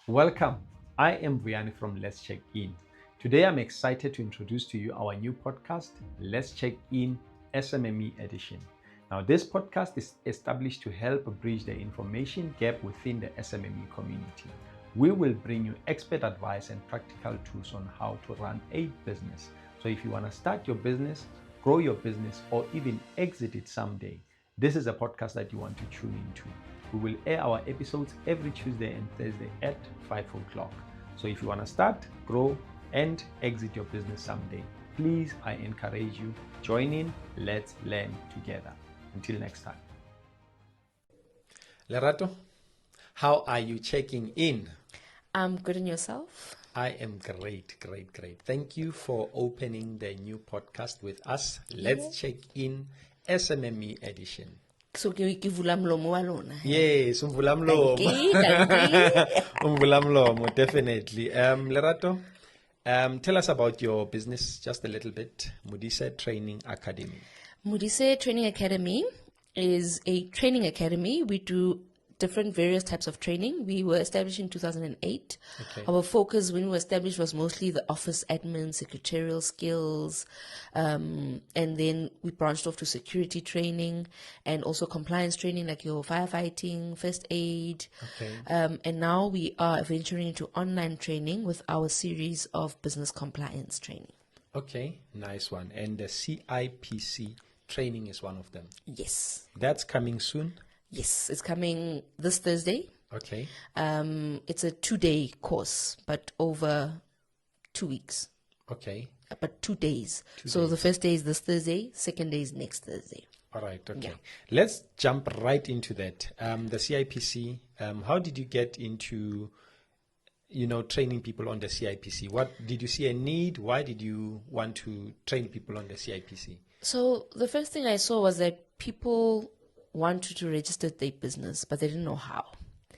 Welcome. I am Vuyani from Let's Check In. Today I'm excited to introduce to you our new podcast, Let's Check In SMME Edition. Now, this podcast is established to help bridge the information gap within the SMME community. We will bring you expert advice and practical tools on how to run a business. So, if you want to start your business, grow your business, or even exit it someday, this is a podcast that you want to tune into. We will air our episodes every Tuesday and Thursday at 5 o'clock. So if you want to start, grow, and exit your business someday, please, I encourage you, join in. Let's learn together. Until next time. Lerato, how are you checking in? I'm good, and yourself? I am great. Thank you for opening the new podcast with us. Let's check in SMME Edition. So ke vula mlomo wa lona. Yes, umvula mlomo. Umvula mlomo, definitely. Lerato, tell us about your business just a little bit. Modise Training Academy. Modise Training Academy is a training academy. We do different various types of training. We were established in 2008. Okay. Our focus when we were established was mostly the office admin, secretarial skills, and then we branched off to security training and also compliance training like your firefighting, first aid. Okay. And now we are venturing into online training with our series of business compliance training. Okay, nice one. And the CIPC training is one of them. Yes. That's coming soon? Yes, it's coming this Thursday. Okay. It's a 2-day course, but over 2 weeks. Okay. But 2 days. 2 So days. the first day is this Thursday, second day is next Thursday. All right, okay. Yeah. Let's jump right into that. The CIPC, how did you get into, training people on the CIPC? What did you see a need? Why did you want to train people on the CIPC? So the first thing I saw was that people wanted to register their business, but they didn't know how.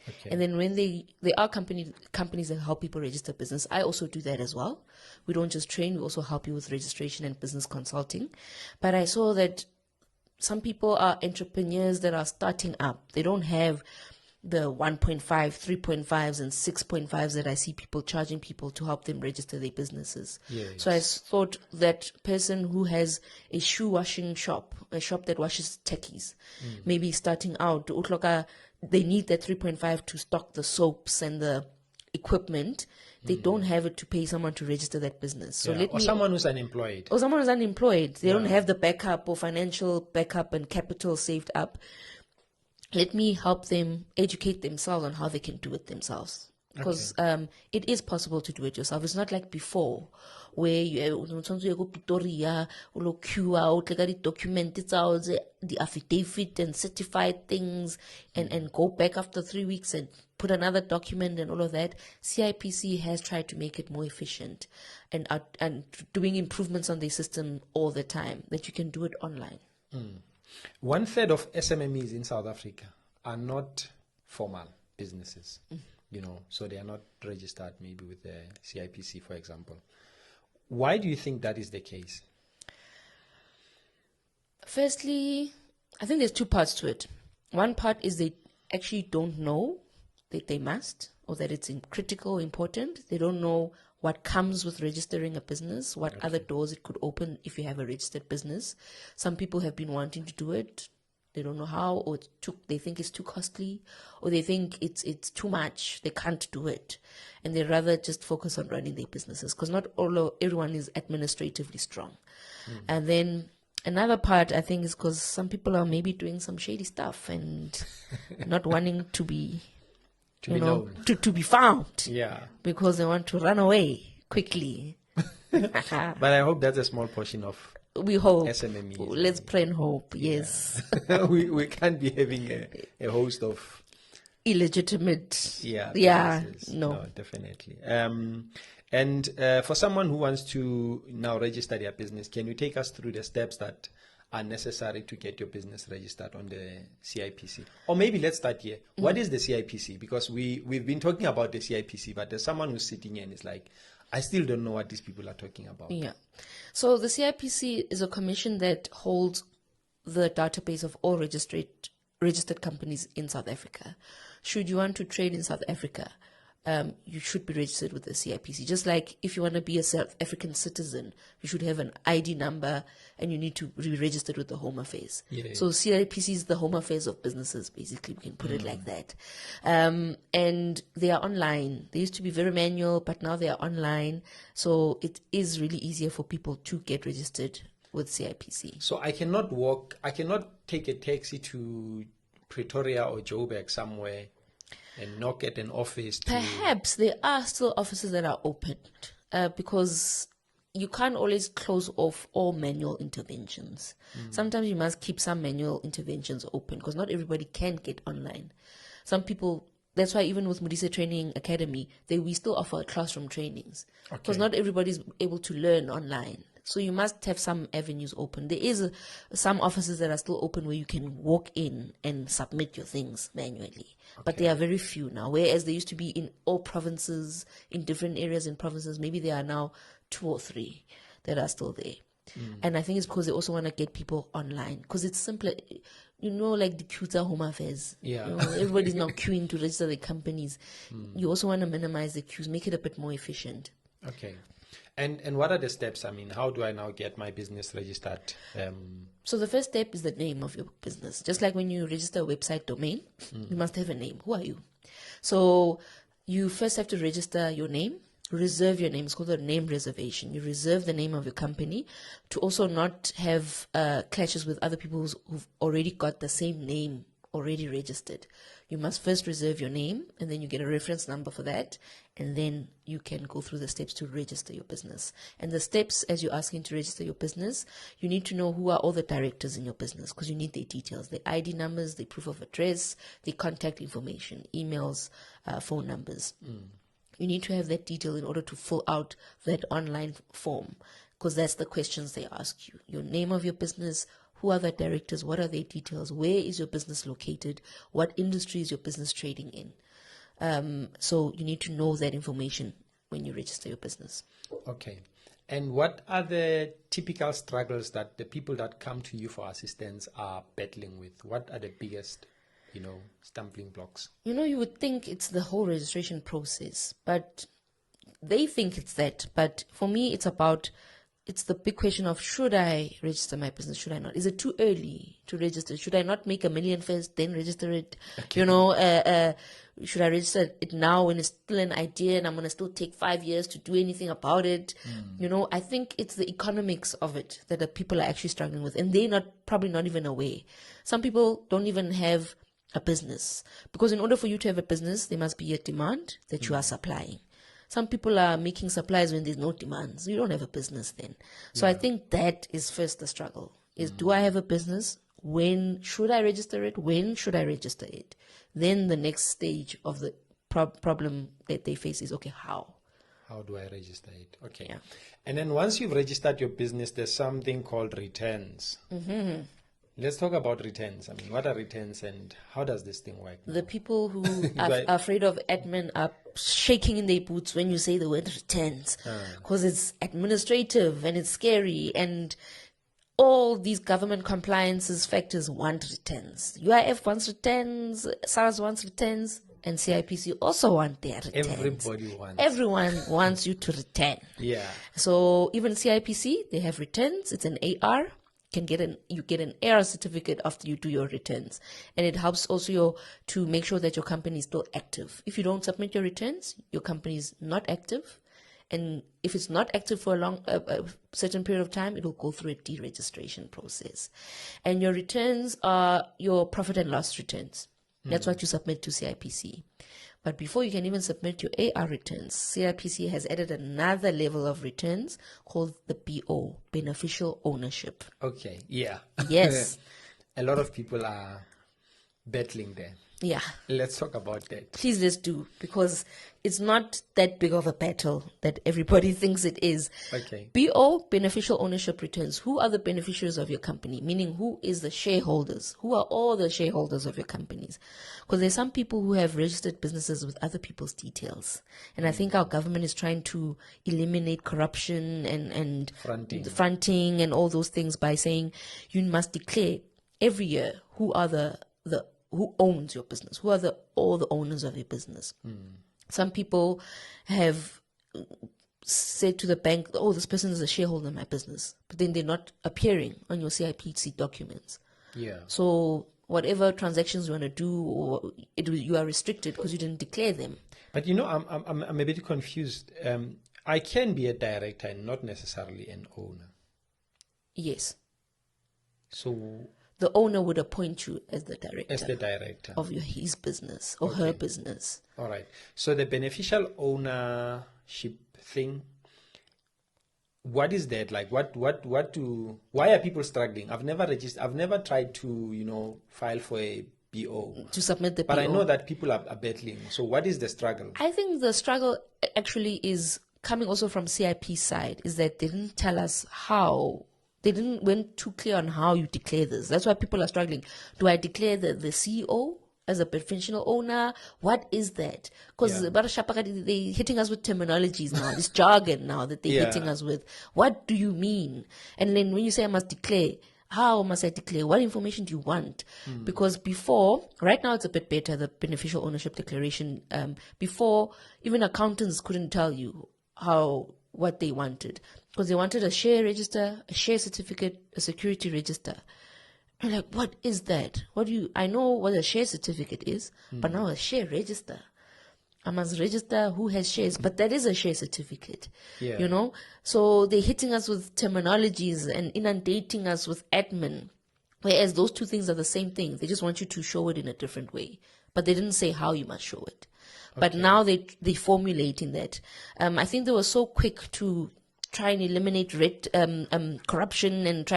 Okay. And then when there are companies that help people register business. I also do that as well. We don't just train, we also help you with registration and business consulting. But I saw that some people are entrepreneurs that are starting up. They don't have the 1.5, 3.5s and 6.5s that I see people charging people to help them register their businesses. Yes. So I thought that person who has a shoe washing shop, a shop that washes techies, maybe starting out, they need that 3.5 to stock the soaps and the equipment. They don't have it to pay someone to register that business. So or someone who's unemployed. Or someone who's unemployed. They don't have the backup or financial backup and capital saved up. Let me help them educate themselves on how they can do it themselves. Because it is possible to do it yourself. It's not like before, where you go Pretoria, queue out, document it out, the affidavit and certified things, and go back after 3 weeks and put another document and all of that. CIPC has tried to make it more efficient and doing improvements on the system all the time, that you can do it online. 1/3 of SMMEs in South Africa are not formal businesses, so they are not registered maybe with the CIPC, for example. Why do you think that is the case? Firstly, I think there's two parts to it. One part is they actually don't know that they must, or that it's critical, important. They don't know what comes with registering a business, what other doors it could open if you have a registered business. Some people have been wanting to do it. They don't know how, or they think it's too costly, or they think it's too much. They can't do it. And they rather just focus on running their businesses, because not everyone is administratively strong. And then another part, I think, is because some people are maybe doing some shady stuff and not wanting to be known. to be found. Yeah. Because they want to run away quickly. But I hope that's a small portion of We hope. SMMEs. Let's pray and hope. Yes. we can't be having a host of Illegitimate. businesses. No. Definitely. And for someone who wants to now register their business, can you take us through the steps that are necessary to get your business registered on the CIPC? Or maybe let's start here. What is the CIPC? Because we've been talking about the CIPC, but there's someone who's sitting here and is like, I still don't know what these people are talking about. Yeah. So the CIPC is a commission that holds the database of all registered companies in South Africa. Should you want to trade in South Africa, you should be registered with the CIPC. Just like if you want to be a South African citizen, you should have an ID number and you need to be registered with the Home Affairs. Yeah. So CIPC is the Home Affairs of businesses, basically. We can put it like that. And they are online. They used to be very manual, but now they are online. So it is really easier for people to get registered with CIPC. So I cannot take a taxi to Pretoria or Joburg somewhere and knock at an office. Perhaps there are still offices that are open because you can't always close off all manual interventions. Sometimes you must keep some manual interventions open because not everybody can get online. Some people, that's why even with Modise Training Academy, we still offer classroom trainings because not everybody's able to learn online. So you must have some avenues open. There is some offices that are still open where you can walk in and submit your things manually. But there are very few now. Whereas there used to be in all provinces, in different areas in provinces, maybe there are now 2 or 3 that are still there. And I think it's because they also want to get people online. Because it's simpler. You know, like the queues are Home Affairs. Yeah. You know, everybody's now queuing to register their companies. You also want to minimize the queues, make it a bit more efficient. Okay. And what are the steps? I mean, how do I now get my business registered? So the first step is the name of your business. Just like when you register a website domain, you must have a name. Who are you? So you first have to register your name, reserve your name. It's called a name reservation. You reserve the name of your company to also not have clashes with other people who've already got the same name already registered. You must first reserve your name and then you get a reference number for that, and then you can go through the steps to register your business. And the steps, as you're asking to register your business, you need to know who are all the directors in your business because you need their details, their ID numbers, their proof of address, their contact information, emails, phone numbers. You need to have that detail in order to fill out that online form because that's the questions they ask you. Your name of your business, who are the directors? What are their details? Where is your business located? What industry is your business trading in? So you need to know that information when you register your business. Okay. And what are the typical struggles that the people that come to you for assistance are battling with? What are the biggest, stumbling blocks? You would think it's the whole registration process, but they think it's that. But for me, it's the big question of, should I register my business? Should I not? Is it too early to register? Should I not make 1 million first, then register it? Okay. Should I register it now when it's still an idea and I'm going to still take 5 years to do anything about it? I think it's the economics of it that the people are actually struggling with, and they're probably not even aware. Some people don't even have a business because in order for you to have a business, there must be a demand that you are supplying. Some people are making supplies when there's no demand. So you don't have a business then. So I think that is first the struggle. Is do I have a business? When should I register it? When should I register it? Then the next stage of the problem that they face is, okay, how? How do I register it? Okay. Yeah. And then once you've registered your business, there's something called returns. Let's talk about returns. I mean, what are returns and how does this thing work? The people who are afraid of admin are shaking in their boots when you say the word returns because it's administrative and it's scary, and all these government compliances factors want returns. UIF wants returns, SARS wants returns, and CIPC also want their returns. Everyone wants you to return. Yeah. So even CIPC, they have returns. It's an AR. You get an AR certificate after you do your returns, and it helps also to make sure that your company is still active. If you don't submit your returns, your company is not active, and if it's not active for a certain period of time, it will go through a deregistration process. And your returns are your profit and loss returns. That's what you submit to CIPC. But before you can even submit your AR returns, CIPC has added another level of returns called the BO, beneficial ownership. Okay, yeah. Yes. A lot of people are battling there. Yeah. Let's talk about that. Please let's do, because it's not that big of a battle that everybody thinks it is. Okay. BO, beneficial ownership returns. Who are the beneficiaries of your company? Meaning, who is the shareholders? Who are all the shareholders of your companies? Because there's some people who have registered businesses with other people's details. And I think our government is trying to eliminate corruption and fronting and all those things by saying you must declare every year who are who owns your business? Who are all the owners of your business? Some people have said to the bank, oh, this person is a shareholder in my business, but then they're not appearing on your CIPC documents. Yeah. So whatever transactions you want to do, or you are restricted because you didn't declare them. But I'm a bit confused. I can be a director and not necessarily an owner. Yes. So The owner would appoint you as the director. Of his business or her business. All right. So the beneficial ownership thing, what is that like? Why are people struggling? I've never tried to, file for a BO. To submit the But BO. I know that people are battling. So what is the struggle? I think the struggle actually is coming also from CIP side, is that they didn't tell us how. They didn't went too clear on how you declare this. That's why people are struggling. Do I declare the CEO as a beneficial owner? What is that? Because they're hitting us with terminologies now, this jargon now that they're hitting us with. What do you mean? And then when you say I must declare, how must I declare? What information do you want? Because before, right now it's a bit better, the beneficial ownership declaration. Before, even accountants couldn't tell you what they wanted. Because they wanted a share register, a share certificate, a security register. I'm like, what is that? I know what a share certificate is, but now a share register. I must register who has shares, but that is a share certificate. Yeah. So they're hitting us with terminologies and inundating us with admin, whereas those two things are the same thing. They just want you to show it in a different way, but they didn't say how you must show it. But now they're formulating that. I think they were so quick to try and eliminate corruption and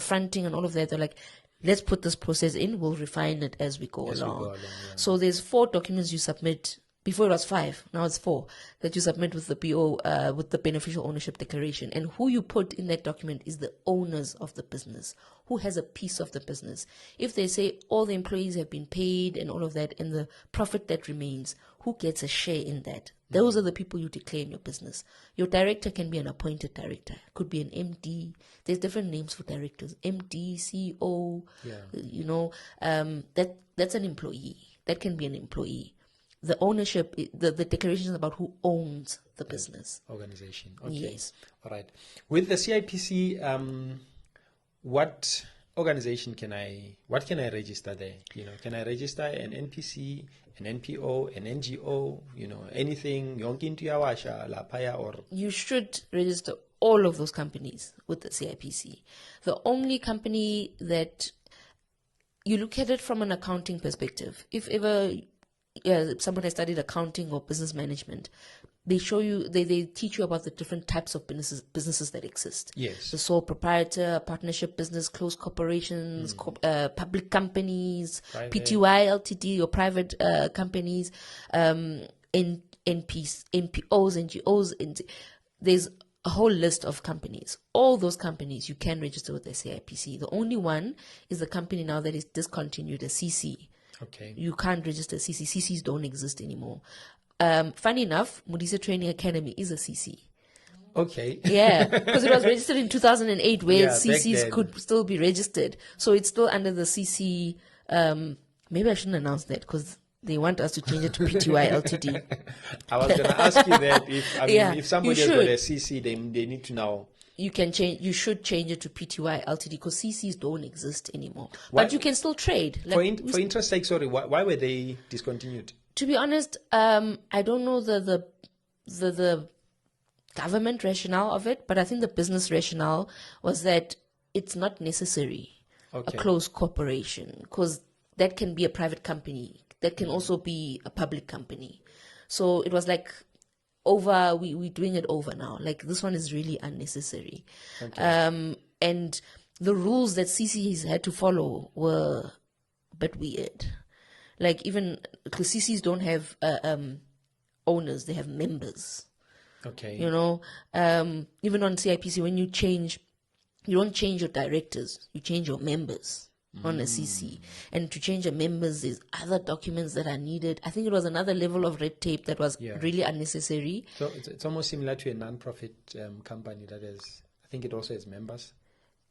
fronting and all of that. They're like, let's put this process in. We'll refine it as we go along. So there's 4 documents you submit. Before it was 5, now it's 4 that you submit with the BO, with the beneficial ownership declaration. And who you put in that document is the owners of the business, who has a piece of the business. If they say all the employees have been paid and all of that, and the profit that remains, who gets a share in that? Those are the people you declare in your business. Your director can be an appointed director, could be an MD. There's different names for directors: MD, CEO. That's an employee. That can be an employee. The ownership, the declaration is about who owns the business. Organization. Okay. Yes. All right. With the CIPC, what organization can I register there? Can I register an NPC, an NPO, an NGO, anything, Yonkintu Yawasha, Lapaya, or? You should register all of those companies with the CIPC. The only company that you look at it from an accounting perspective, if ever someone has studied accounting or business management, they show you, they teach you about the different types of businesses that exist. Yes. The sole proprietor, partnership business, closed corporations, public companies, private. PTY, LTD, or private companies, NPOs, NGOs. There's a whole list of companies. All those companies you can register with the CIPC. The only one is the company now that is discontinued, a CC. Okay. You can't register CC. CCs don't exist anymore. Funny enough, Modise Training Academy is a CC. Okay. Yeah, because it was registered in 2008, where CCs could still be registered. So it's still under the CC. Maybe I shouldn't announce that because they want us to change it to PTY Ltd. I was going to ask you that if somebody has got a CC, they need to know. You should change it to PTY Ltd because CCs don't exist anymore. But you can still trade. For interest sake, sorry, why were they discontinued? To be honest, I don't know the government rationale of it, but I think the business rationale was that it's not necessary, a closed corporation, because that can be a private company. That can also be a public company. So it was like, we're doing it over now. Like, this one is really unnecessary. And the rules that CCs had to follow were a bit weird. Like, even because CCs don't have owners, they have members. Okay. Even on CIPC, when you don't change your directors, you change your members on a CC. And to change your members, there's other documents that are needed. I think it was another level of red tape that was really unnecessary. So it's almost similar to a non-profit company that is, I think it also has members.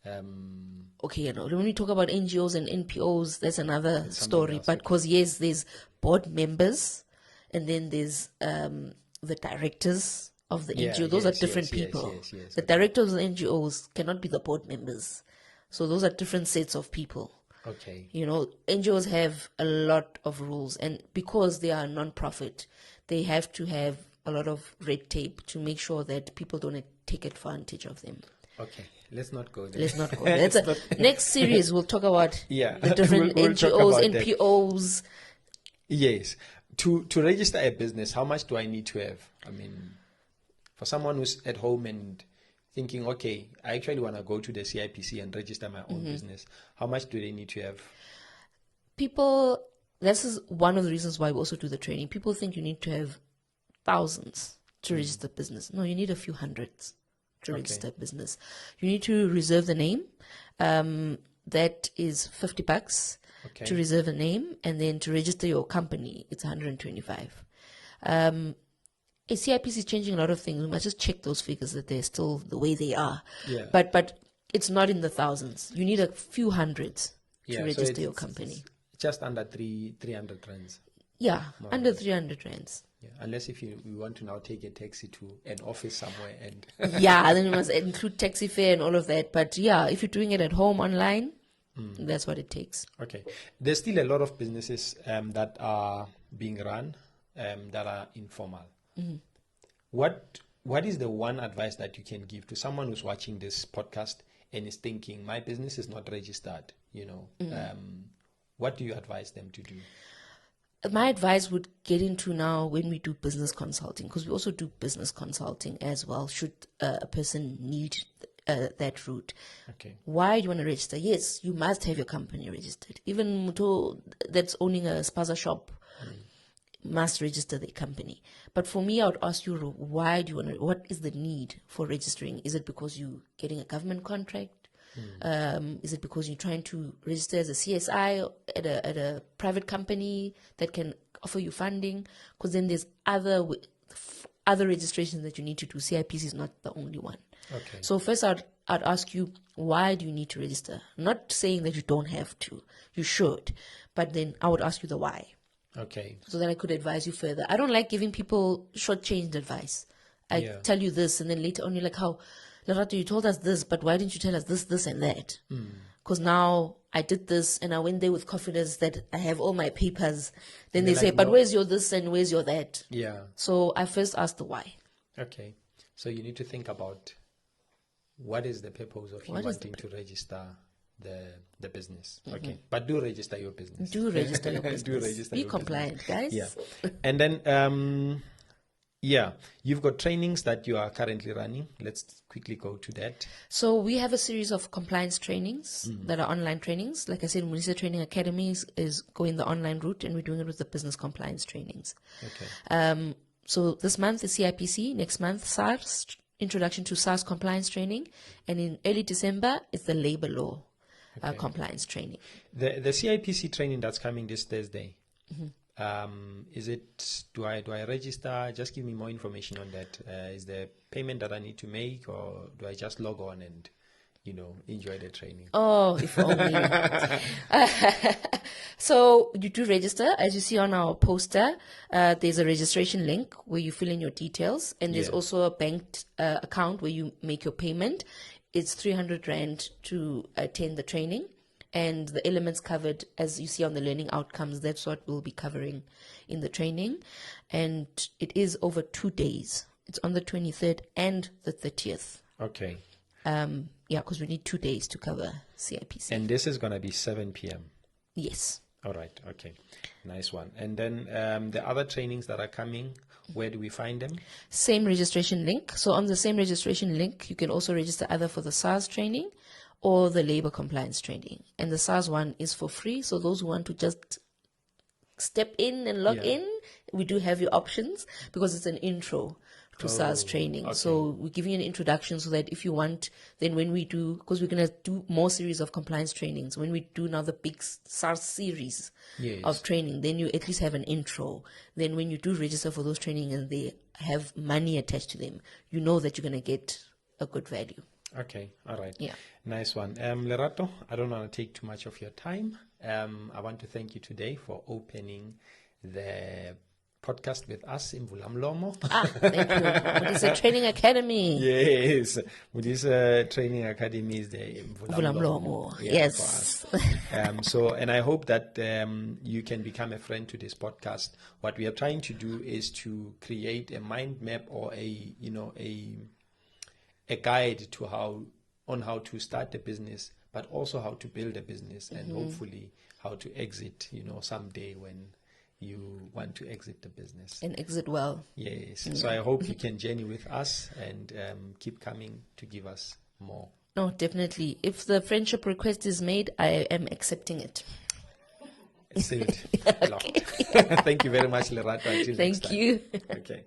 When we talk about NGOs and NPOs, that's another story. But because, yes, there's board members and then there's the directors of the Yeah, NGO. Those are yes, different yes, people. yes, The directors of the NGOs cannot be the board members. So those are different sets of people. Okay. You know, NGOs have a lot of rules, and because they are non-profit, they have to have a lot of red tape to make sure that people don't take advantage of them. Okay. Let's not go there. Let's not go there. Next series, we'll talk about Yeah. the different We'll talk NGOs, about that. NPOs. Yes. To register a business, how much do I need to have? I mean, for someone who's at home and thinking, okay, I actually want to go to the CIPC and register my own business, how much do they need to have? People, this is one of the reasons why we also do the training. People think you need to have thousands to register business. No, you need a few hundreds to register business. You need to reserve the name. That is $50 to reserve a name, and then to register your company, it's $125. CIPC is changing a lot of things. We must just check those figures that they're still the way they are. Yeah. But it's not in the thousands. You need a few hundreds to register your company. It's just under 300 rands. Yeah, under 300 rands. Yeah. Unless if you want to now take a taxi to an office somewhere and Yeah, then you must include taxi fare and all of that. But yeah, if you're doing it at home online, that's what it takes. Okay. There's still a lot of businesses that are being run that are informal. What is the one advice that you can give to someone who's watching this podcast and is thinking, my business is not registered, you know? What do you advise them to do? My advice would get into now when we do business consulting, because we also do business consulting as well, should a person need that route. Okay. Why do you want to register? Yes, you must have your company registered. Even Muto that's owning a spaza shop must register their company. But for me, I would ask you, why do you want to, what is the need for registering? Is it because you're getting a government contract? Is it because you're trying to register as a CSI at a private company that can offer you funding? Because then there's other registrations that you need to do. CIPC is not the only one. Okay. So first I'd ask you, why do you need to register? Not saying that you don't have to. You should. But then I would ask you the why. Okay. So that I could advise you further. I don't like giving people shortchanged advice. I tell you this, and then later on you're like, how, Lerato, you told us this, but why didn't you tell us this, this, and that? Because now I did this, and I went there with confidence that I have all my papers. Then they say, but where's your this and where's your that? Yeah. So I first asked the why. Okay. So you need to think about what is the purpose of you wanting to register the business. Okay. But do register your business. Do register your business. Do register Be your compliant, guys. Yeah. And then, you've got trainings that you are currently running. Let's quickly go to that. So we have a series of compliance trainings that are online trainings. Like I said, Modise Training Academy is going the online route, and we're doing it with the business compliance trainings. Okay. So this month is CIPC, next month SARS, Introduction to SARS Compliance Training, and in early December it's the labor law compliance training. The CIPC training that's coming this Thursday. Is it? Do I register? Just give me more information on that. Is there payment that I need to make, or do I just log on and enjoy the training? Oh, if only. So you do register, as you see on our poster. There's a registration link where you fill in your details, and there's also a banked account where you make your payment. It's 300 Rand to attend the training, and the elements covered, as you see on the learning outcomes, that's what we'll be covering in the training. And it is over 2 days. It's on the 23rd and the 30th. Okay. Because we need 2 days to cover CIPC. And this is going to be 7 p.m. Yes. All right. Okay. Nice one. And then the other trainings that are coming, where do we find them? Same registration link. So on the same registration link, you can also register either for the SARS training or the labor compliance training. And the SARS one is for free. So those who want to just step in and log in, we do have your options, because it's an intro to SARS training. Okay. So we're giving you an introduction so that if you want, then when we do, because we're going to do more series of compliance trainings, when we do now the big SARS series of training, then you at least have an intro. Then when you do register for those training and they have money attached to them, you know that you're going to get a good value. Okay. All right. Yeah. Nice one. Lerato, I don't want to take too much of your time. I want to thank you today for opening the podcast with us in Vulamlomo. Thank you. Modise Training Academy. Yes, Modise Training Academy is the Vulamlomo. Yes. And I hope that you can become a friend to this podcast. What we are trying to do is to create a mind map or a guide to how to start a business, but also how to build a business, and hopefully how to exit, someday when you want to exit the business. And exit well. Yes. So I hope you can journey with us and keep coming to give us more. No, definitely. If the friendship request is made, I am accepting it. Thank you very much, Lerato. Until next Thank time. you. Okay.